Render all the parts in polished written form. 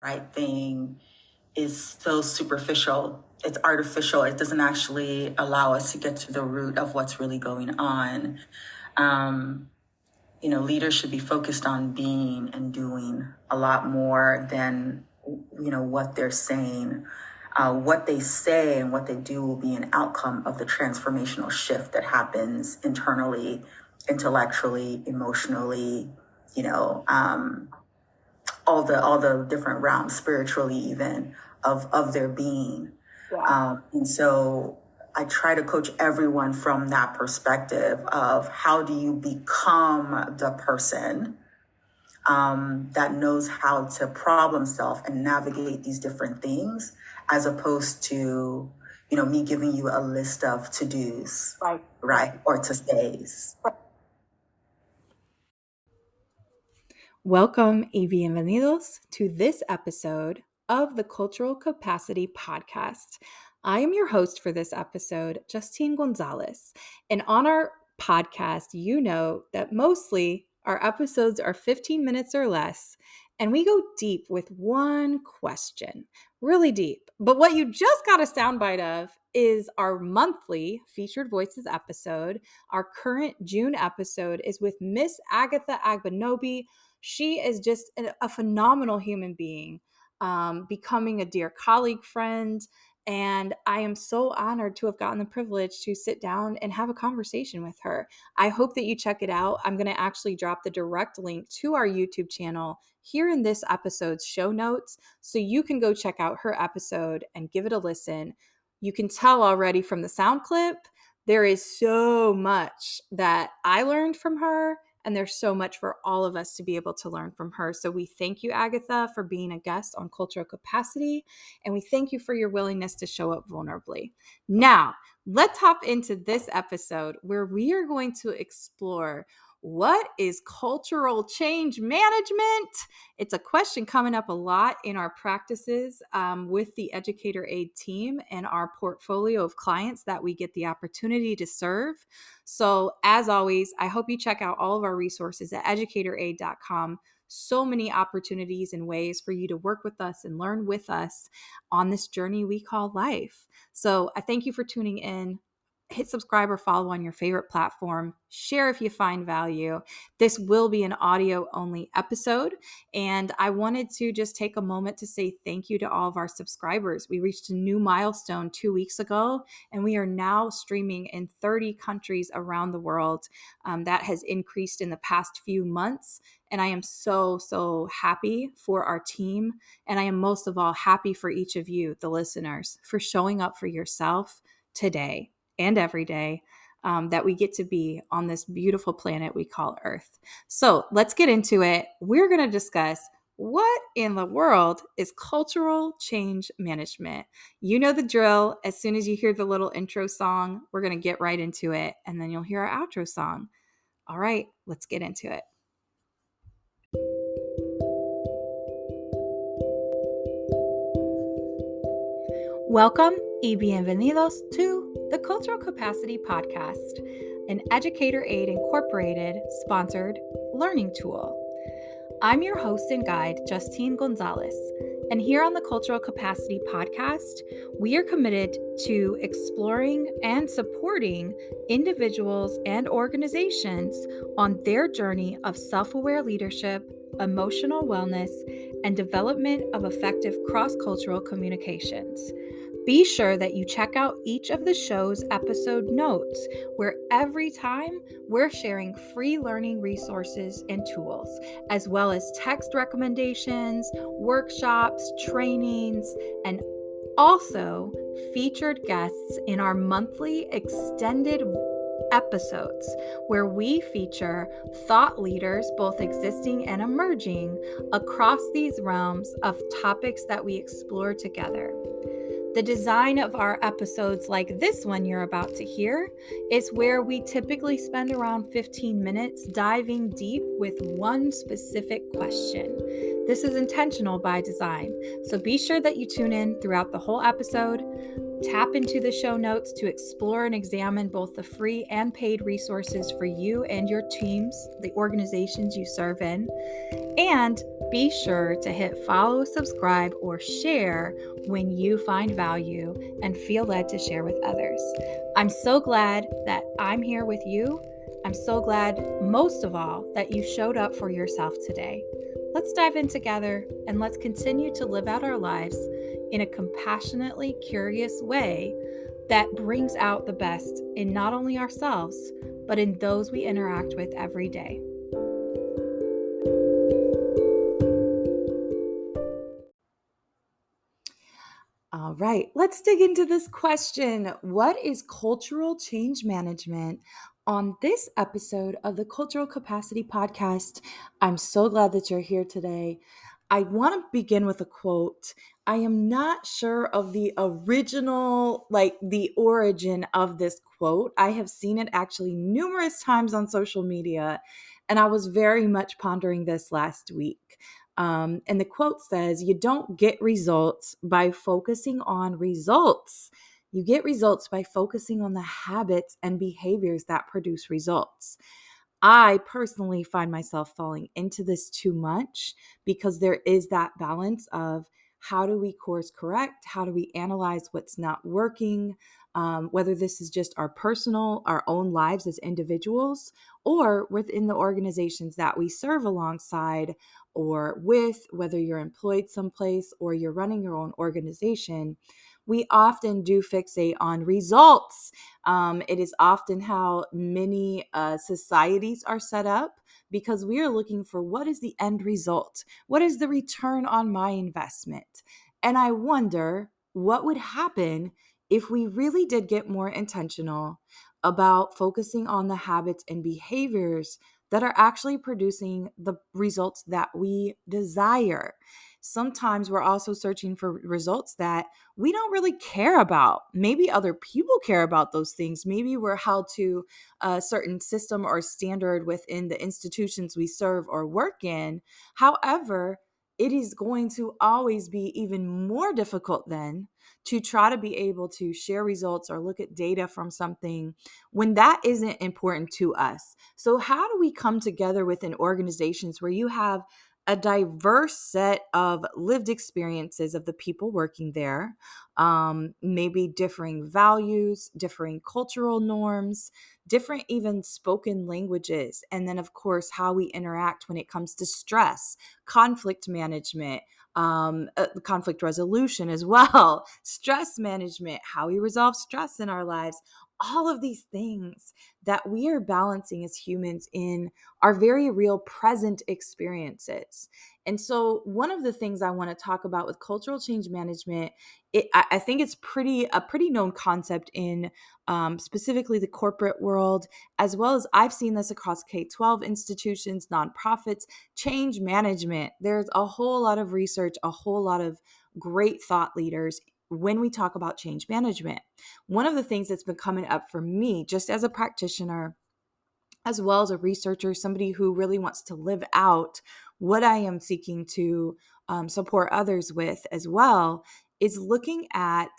right thing is so superficial. It's artificial. It doesn't actually allow us to get to the root of what's really going on. Leaders should be focused on being and doing a lot more than, what they're saying. What they say and what they do will be an outcome of the transformational shift that happens internally, intellectually, emotionally, all the different realms, spiritually even, of their being. And so I try to coach everyone from that perspective of how do you become the person that knows how to problem solve and navigate these different things, as opposed to, me giving you a list of to-dos, right? Or to-stays. Welcome y bienvenidos to this episode of the Cultural Capacity Podcast. I am your host for this episode, Justine Gonzalez. And on our podcast, you know that mostly our episodes are 15 minutes or less, and we go deep with one question, really deep. But what you just got a soundbite of is our monthly Featured Voices episode. Our current June episode is with Miss Agatha Agbanobi. She is just a phenomenal human being, becoming a dear colleague, friend, and I am so honored to have gotten the privilege to sit down and have a conversation with her. I hope that you check it out. I'm going to actually drop the direct link to our YouTube channel here in this episode's show notes, so you can go check out her episode and give it a listen. You can tell already from the sound clip, there is so much that I learned from her. And there's so much for all of us to be able to learn from her. So we thank you, Agatha, for being a guest on Cultural Capacity. And we thank you for your willingness to show up vulnerably. Now, let's hop into this episode where we are going to explore what is cultural change management? It's a question coming up a lot in our practices with the Educator Aid team and our portfolio of clients that we get the opportunity to serve. So as always, I hope you check out all of our resources at educatoraid.com. So many opportunities and ways for you to work with us and learn with us on this journey we call life. So I thank you for tuning in. Hit subscribe or follow on your favorite platform. Share if you find value. This will be an audio-only episode, and I wanted to just take a moment to say thank you to all of our subscribers. We reached a new milestone 2 weeks ago, and we are now streaming in 30 countries around the world. That has increased in the past few months, and I am so, so happy for our team, and I am most of all happy for each of you, the listeners, for showing up for yourself today and every day that we get to be on this beautiful planet we call Earth. So let's get into it. We're going to discuss what in the world is cultural change management. You know the drill. As soon as you hear the little intro song, we're going to get right into it, and then you'll hear our outro song. All right, let's get into it. Welcome y bienvenidos to the Cultural Capacity Podcast, an Educator Aid Incorporated sponsored learning tool. I'm your host and guide, Justine Gonzalez, and here on the Cultural Capacity Podcast, we are committed to exploring and supporting individuals and organizations on their journey of self-aware leadership, emotional wellness, and development of effective cross-cultural communications. Be sure that you check out each of the show's episode notes, where every time we're sharing free learning resources and tools, as well as text recommendations, workshops, trainings, and also featured guests in our monthly extended episodes, where we feature thought leaders, both existing and emerging, across these realms of topics that we explore together. The design of our episodes like this one you're about to hear is where we typically spend around 15 minutes diving deep with one specific question. This is intentional by design, so be sure that you tune in throughout the whole episode. Tap into the show notes to explore and examine both the free and paid resources for you and your teams, the organizations you serve in. And be sure to hit follow, subscribe, or share when you find value and feel led to share with others. I'm so glad that I'm here with you. I'm so glad, most of all, that you showed up for yourself today. Let's dive in together and let's continue to live out our lives in a compassionately curious way that brings out the best in not only ourselves, but in those we interact with every day. All right, let's dig into this question. What is cultural change management? On this episode of the Cultural Capacity Podcast, I'm so glad that you're here today. I want to begin with a quote. I am not sure of the original, the origin of this quote. I have seen it actually numerous times on social media, and I was very much pondering this last week. And the quote says, "You don't get results by focusing on results. You get results by focusing on the habits and behaviors that produce results." I personally find myself falling into this too much because there is that balance of how do we course correct? How do we analyze what's not working? Whether this is just our own lives as individuals, or within the organizations that we serve alongside or with, whether you're employed someplace or you're running your own organization, we often do fixate on results. It is often how many societies are set up because we are looking for what is the end result? What is the return on my investment? And I wonder what would happen if we really did get more intentional about focusing on the habits and behaviors that are actually producing the results that we desire. Sometimes we're also searching for results that we don't really care about. Maybe other people care about those things. Maybe we're held to a certain system or standard within the institutions we serve or work in. However, it is going to always be even more difficult then to try to be able to share results or look at data from something when that isn't important to us. So how do we come together within organizations where you have a diverse set of lived experiences of the people working there, maybe differing values, differing cultural norms, different even spoken languages, and then, of course, how we interact when it comes to stress, conflict management, conflict resolution as well, stress management, how we resolve stress in our lives, all of these things that we are balancing as humans in our very real present experiences. And so one of the things I want to talk about with cultural change management, I think it's a pretty known concept in specifically the corporate world, as well as I've seen this across K-12 institutions, nonprofits, change management. There's a whole lot of research, a whole lot of great thought leaders when we talk about change management. One of the things that's been coming up for me, just as a practitioner, as well as a researcher, somebody who really wants to live out what I am seeking to support others with as well, is looking at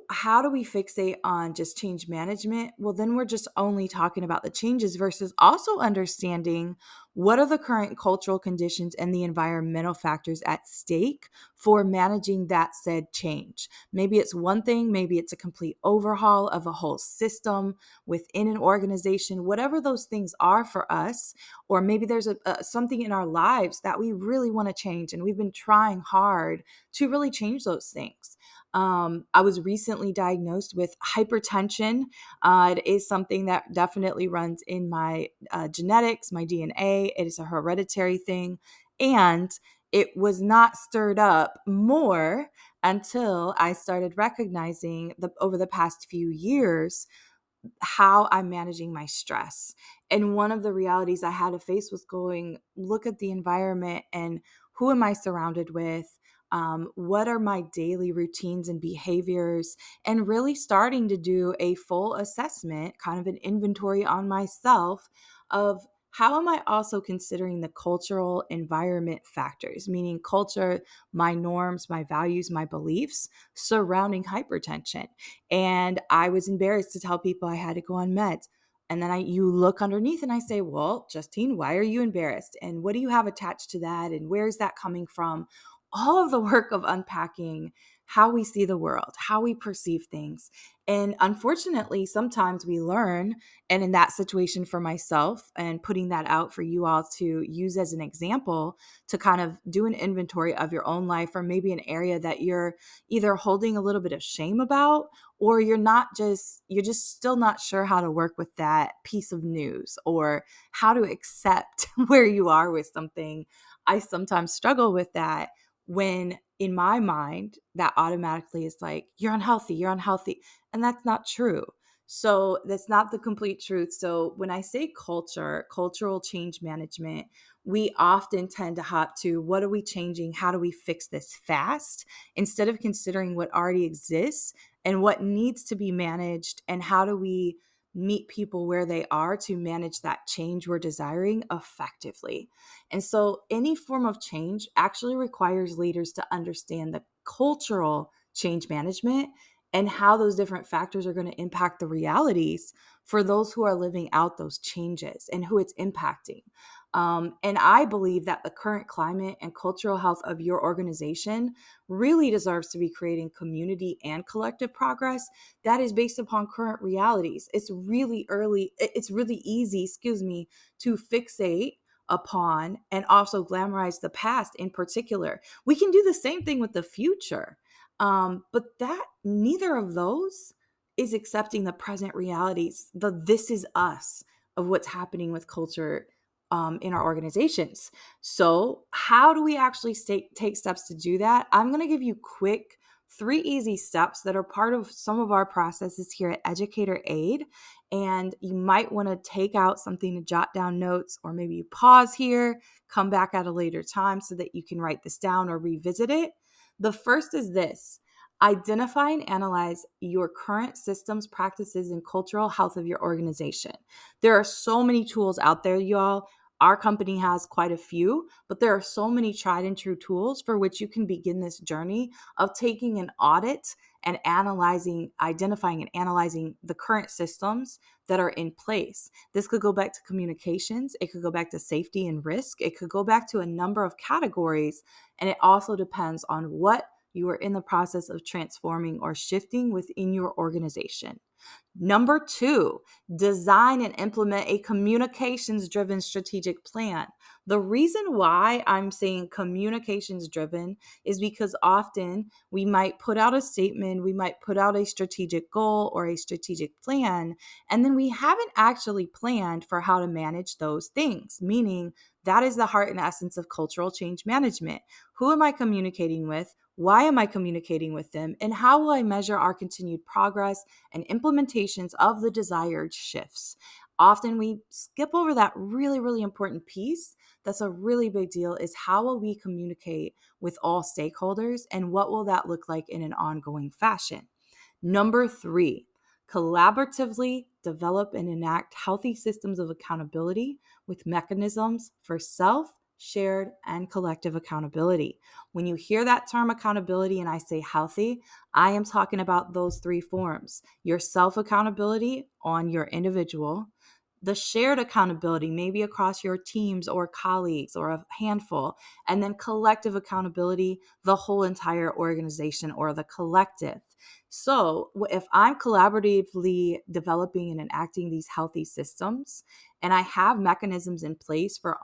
how do we fixate on just change management? Well, then we're just only talking about the changes versus also understanding what are the current cultural conditions and the environmental factors at stake for managing that said change. Maybe it's one thing, maybe it's a complete overhaul of a whole system within an organization, whatever those things are for us, or maybe there's something in our lives that we really want to change and we've been trying hard to really change those things. I was recently diagnosed with hypertension. It is something that definitely runs in my genetics, my DNA. It is a hereditary thing. And it was not stirred up more until I started recognizing over the past few years how I'm managing my stress. And one of the realities I had to face was look at the environment and who am I surrounded with? What are my daily routines and behaviors? And really starting to do a full assessment, kind of an inventory on myself of how am I also considering the cultural environment factors, meaning culture, my norms, my values, my beliefs surrounding hypertension? And I was embarrassed to tell people I had to go on meds. And then you look underneath and I say, well, Justine, why are you embarrassed? And what do you have attached to that? And where's that coming from? All of the work of unpacking how we see the world, how we perceive things. And unfortunately, sometimes we learn, and in that situation for myself, and putting that out for you all to use as an example, to kind of do an inventory of your own life, or maybe an area that you're either holding a little bit of shame about, or you're just still not sure how to work with that piece of news, or how to accept where you are with something. I sometimes struggle with that, when in my mind, that automatically is like, you're unhealthy, you're unhealthy. And that's not true. So that's not the complete truth. So when I say cultural change management, we often tend to hop to, what are we changing? How do we fix this fast? Instead of considering what already exists and what needs to be managed, and how do we meet people where they are to manage that change we're desiring effectively. And so any form of change actually requires leaders to understand the cultural change management and how those different factors are going to impact the realities for those who are living out those changes and who it's impacting. And I believe that the current climate and cultural health of your organization really deserves to be creating community and collective progress that is based upon current realities. It's really easy, to fixate upon and also glamorize the past in particular. We can do the same thing with the future. But that neither of those is accepting the present realities, the this is us of what's happening with culture in our organizations. So how do we actually take steps to do that? I'm going to give you quick 3 easy steps that are part of some of our processes here at Educator Aid. And you might want to take out something to jot down notes, or maybe you pause here, come back at a later time so that you can write this down or revisit it. The first is this: identify and analyze your current systems, practices, and cultural health of your organization. There are so many tools out there, y'all. Our company has quite a few, but there are so many tried and true tools for which you can begin this journey of taking an audit and identifying and analyzing the current systems that are in place. This could go back to communications. It could go back to safety and risk. It could go back to a number of categories. And it also depends on what you are in the process of transforming or shifting within your organization. Number 2, design and implement a communications-driven strategic plan. The reason why I'm saying communications-driven is because often we might put out a statement, we might put out a strategic goal or a strategic plan, and then we haven't actually planned for how to manage those things, meaning that is the heart and essence of cultural change management. Who am I communicating with? Why am I communicating with them? And how will I measure our continued progress and implementations of the desired shifts? Often we skip over that really, really important piece. That's a really big deal, is how will we communicate with all stakeholders, and what will that look like in an ongoing fashion? Number 3, collaboratively develop and enact healthy systems of accountability with mechanisms for self, shared, and collective accountability. When you hear that term accountability and I say healthy, I am talking about those 3 forms: your self accountability on your individual, the shared accountability, maybe across your teams or colleagues or a handful, and then collective accountability, the whole entire organization or the collective. So if I'm collaboratively developing and enacting these healthy systems, and I have mechanisms in place for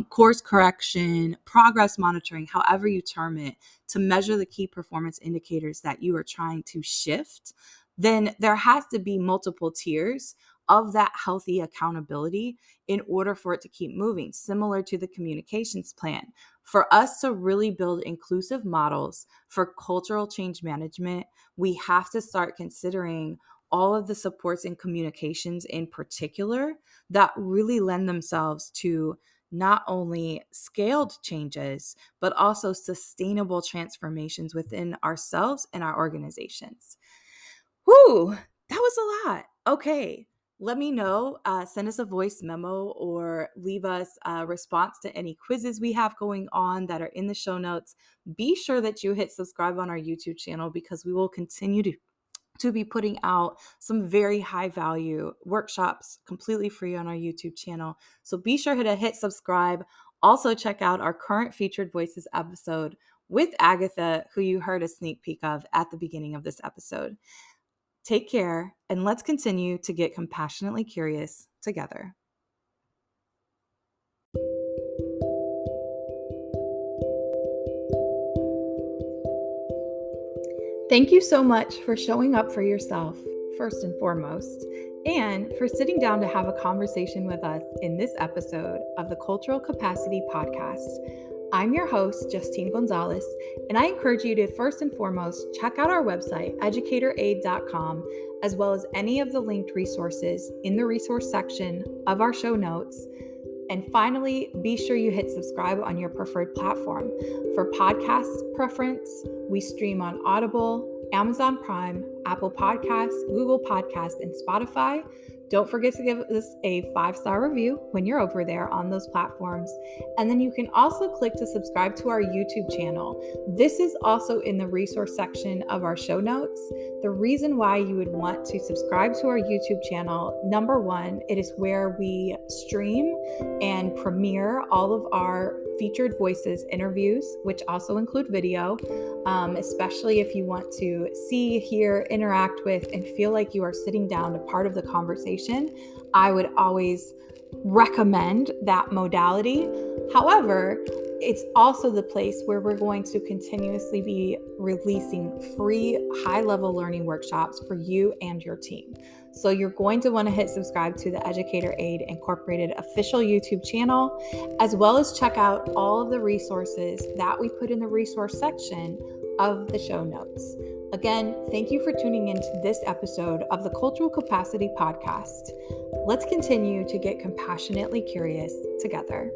course correction, progress monitoring, however you term it, to measure the key performance indicators that you are trying to shift, then there has to be multiple tiers of that healthy accountability in order for it to keep moving, similar to the communications plan. For us to really build inclusive models for cultural change management, we have to start considering all of the supports and communications in particular that really lend themselves to not only scaled changes, but also sustainable transformations within ourselves and our organizations. Whew, that was a lot. Okay, let me know, send us a voice memo or leave us a response to any quizzes we have going on that are in the show notes. Be sure that you hit subscribe on our YouTube channel because we will continue to be putting out some very high value workshops completely free on our YouTube channel. So be sure to hit subscribe. Also check out our current Featured Voices episode with Agatha, who you heard a sneak peek of at the beginning of this episode. Take care, and let's continue to get compassionately curious together. Thank you so much for showing up for yourself, first and foremost, and for sitting down to have a conversation with us in this episode of the Cultural Capacity Podcast. I'm your host, Justine Gonzalez, and I encourage you to first and foremost check out our website, educatoraid.com, as well as any of the linked resources in the resource section of our show notes. And finally, be sure you hit subscribe on your preferred platform. For podcast preference, we stream on Audible, Amazon Prime, Apple Podcasts, Google Podcasts, and Spotify. Don't forget to give us a 5-star review when you're over there on those platforms. And then you can also click to subscribe to our YouTube channel. This is also in the resource section of our show notes. The reason why you would want to subscribe to our YouTube channel, number one, it is where we stream and premiere all of our Featured Voices interviews, which also include video, especially if you want to see, hear, interact with, and feel like you are sitting down a part of the conversation. I would always recommend that modality. However, it's also the place where we're going to continuously be releasing free high-level learning workshops for you and your team. So you're going to want to hit subscribe to the Educator Aid Incorporated official YouTube channel, as well as check out all of the resources that we put in the resource section of the show notes. Again, thank you for tuning into this episode of the Cultural Capacity Podcast. Let's continue to get compassionately curious together.